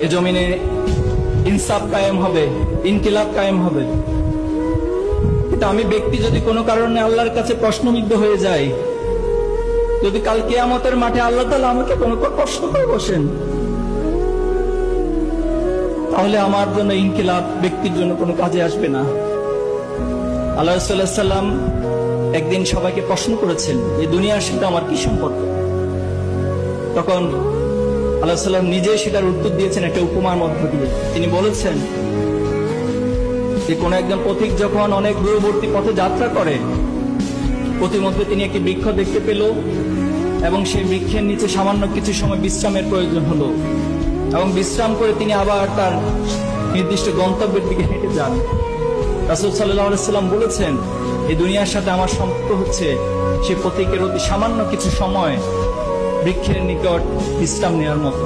এ জমিনে ইনসাফ কায়েম হবে, ইনকিলাব কায়েম হবে। কিন্তু আমি ব্যক্তি যদি কোনো কারণে আল্লাহর কাছে প্রশ্নবিদ্ধ হয়ে যাই, যদি কাল কিয়ামতের মাঠে আল্লাহ তাআলা আমাকে কোনো প্রশ্ন করে বসেন, তাহলে আমার জন্য ইনকিলাব ব্যক্তির জন্য কোনো কাজে আসবে না। আল্লাহ রাসূল সাল্লাল্লাহু আলাইহি ওয়াসাল্লাম একদিন সবাইকে প্রশ্ন করেছেন, এই দুনিয়ার সাথে আমার কি সম্পর্ক? তখন আল্লাহ সাল্লাম নিজেই সেটার উত্তর দিয়েছেন একটা উপমার মধ্য দিয়ে। তিনি বলেছেন যে কোন একজন পথিক যখন অনেক দূরবর্তী পথে যাত্রা করে, পথিমধ্যে তিনি একটি বৃক্ষ দেখতে পেল এবং সেই বৃক্ষের নিচে সামান্য কিছু সময় বিশ্রামের প্রয়োজন হলো, এবং বিশ্রাম করে তিনি আবার তার নির্দিষ্ট গন্তব্যের দিকে হেঁটে যান। রাসূল সাল্লাল্লাহু আলাইহি ওয়াসাল্লাম বলেছেন, এই দুনিয়ার সাথে আমার সম্পর্ক হচ্ছে সে পথিকের অতি সামান্য কিছু সময় বৃক্ষের নিকট বিশ্রাম নেওয়ার মতো।